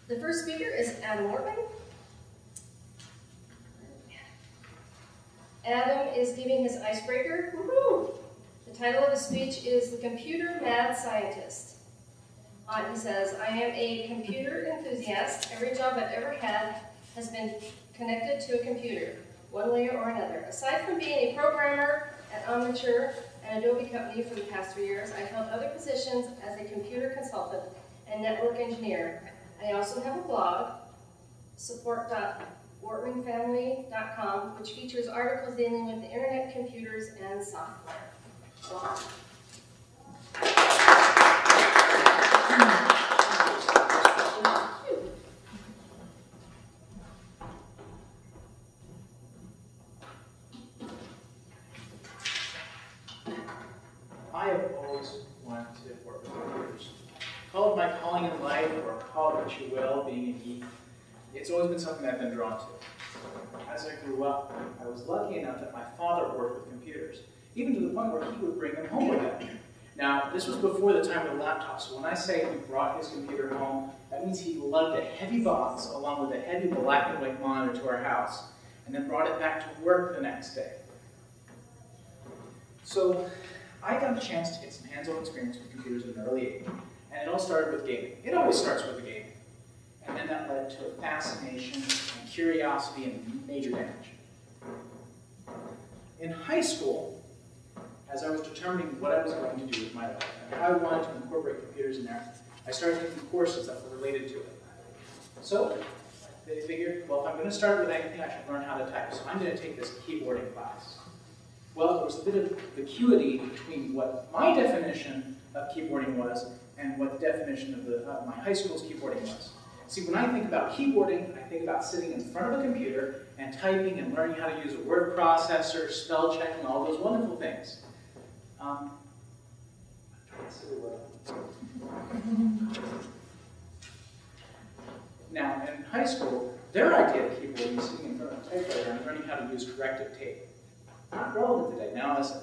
The first speaker is Adam Wortman. Adam is giving his icebreaker. Woohoo! The title of his speech is The Computer Mad Scientist. He says, I am a computer enthusiast. Every job I've ever had has been connected to a computer, one way or another. Aside from being a programmer at Omniture, an Adobe company for the past 3 years, I've held other positions as a computer consultant and network engineer. I also have a blog, support.wortmanfamily.com, which features articles dealing with the internet, computers, and software. I have always wanted to work with computers. Call it my calling in life, or call it what you will, being a geek. It's always been something I've been drawn to. As I grew up, I was lucky enough that my father worked with computers, even to the point where he would bring them home with him. Now, this was before the time of the laptop, so when I say he brought his computer home, that means he lugged a heavy box along with a heavy black and white monitor to our house, and then brought it back to work the next day. So, I got a chance to get some hands-on experience with computers at an early age, and it all started with gaming. It always starts with a game. And then that led to a fascination and curiosity and major damage. In high school, as I was determining what I was going to do with my life, and how I wanted to incorporate computers in there, I started taking courses that were related to it. So, they figured, well, if I'm going to start with anything, I should learn how to type. So I'm going to take this keyboarding class. Well, there was a bit of vacuity between what my definition of keyboarding was and what the definition of my high school's keyboarding was. See, when I think about keyboarding, I think about sitting in front of a computer and typing and learning how to use a word processor, spell check, and all those wonderful things. I'm trying to say the word. Now, in high school, their idea of keyboarding was sitting in front of a typewriter and learning how to use corrective tape. Not relevant today, now listen.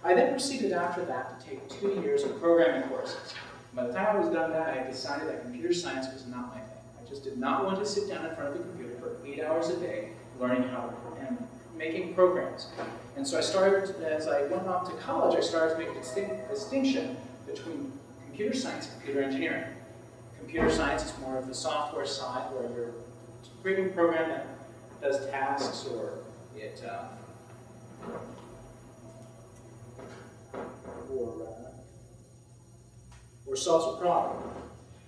I then proceeded after that to take 2 years of programming courses. By the time I was done with that, I had decided that computer science was not my thing. I just did not want to sit down in front of a computer for 8 hours a day learning how to and making programs. And so I started, as I went off to college, I started to make a distinction between computer science and computer engineering. Computer science is more of the software side, where you're creating a program that does tasks, or it or solves a problem.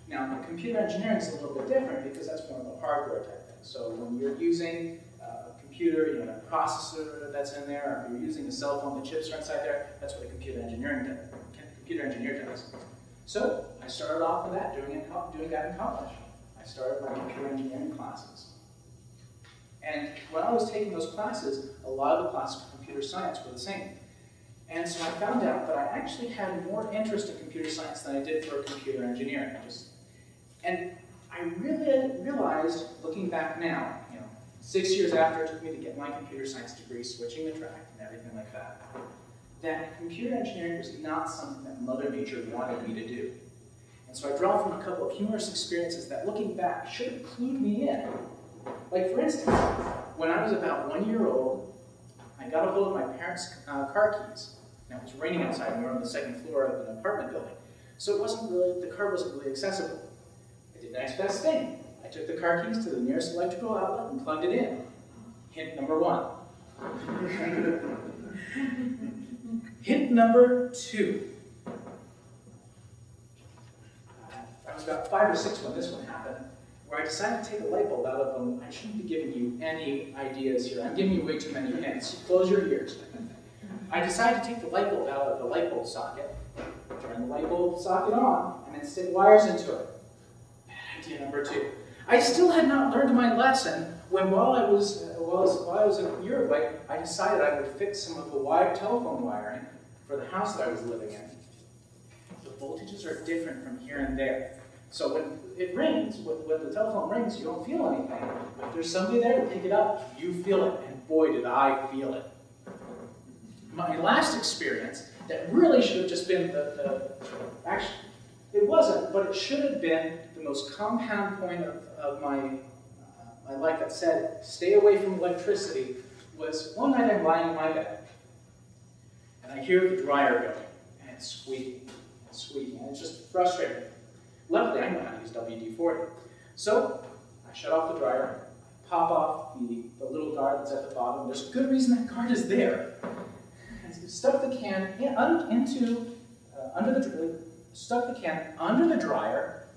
Now, computer engineering is a little bit different because that's more of a hardware type thing. So when you're using a computer, you know, a processor that's in there, or if you're using a cell phone, the chips are inside there, that's what a computer engineer does. So I started off with that, doing that in college. I started my computer engineering classes. And when I was taking those classes, a lot of the classes for computer science were the same. And so I found out that I actually had more interest in computer science than I did for computer engineering. And I really realized, looking back now, 6 years after it took me to get my computer science degree, switching the track and everything like that, that computer engineering was not something that Mother Nature wanted me to do. And so I draw from a couple of humorous experiences that, looking back, should have clued me in. Like, for instance, when I was about 1 year old, I got a hold of my parents' car keys. Now, it was raining outside, and we were on the second floor of an apartment building. So the car wasn't really accessible. I did the next best thing. I took the car keys to the nearest electrical outlet and plugged it in. Hint number 1. Hint number 2. I was about 5 or 6 when this one happened, where I decided to take a light bulb out of them. I shouldn't be giving you any ideas here. I'm giving you way too many hints. Close your ears. I decided to take the light bulb out of the light bulb socket, turn the light bulb socket on, and then stick wires into it. Bad idea number 2. I still had not learned my lesson when, while I was in Uruguay, I decided I would fix some of the telephone wiring for the house that I was living in. The voltages are different from here and there. So when it rings, when the telephone rings, you don't feel anything. But if there's somebody there to pick it up, you feel it. And boy, did I feel it. My last experience, that really should have just been It wasn't, but it should have been the most compound point of my life that said, stay away from electricity, was one night I'm lying in my bed, and I hear the dryer going, and it's squeaking, and it's just frustrating. Luckily, I know how to use WD-40. So, I shut off the dryer, pop off the little guard that's at the bottom. There's a good reason that guard is there. And stuck the can stuck the can under the dryer,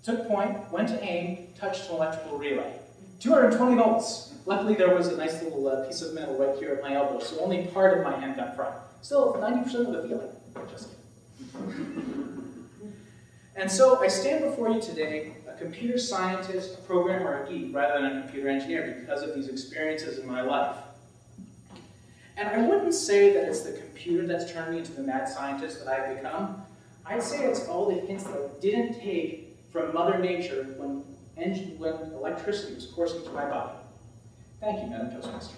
took point, went to aim, touched an electrical relay. 220 volts. Luckily, there was a nice little piece of metal right here at my elbow, so only part of my hand got fried. Still, 90% of the feeling. Just kidding. And so, I stand before you today, a computer scientist, a programmer, a geek, rather than a computer engineer, because of these experiences in my life. And I wouldn't say that it's the computer that's turned me into the mad scientist that I've become. I'd say it's all the hints that I didn't take from Mother Nature when electricity was coursing through my body. Thank you, Madam Toastmaster.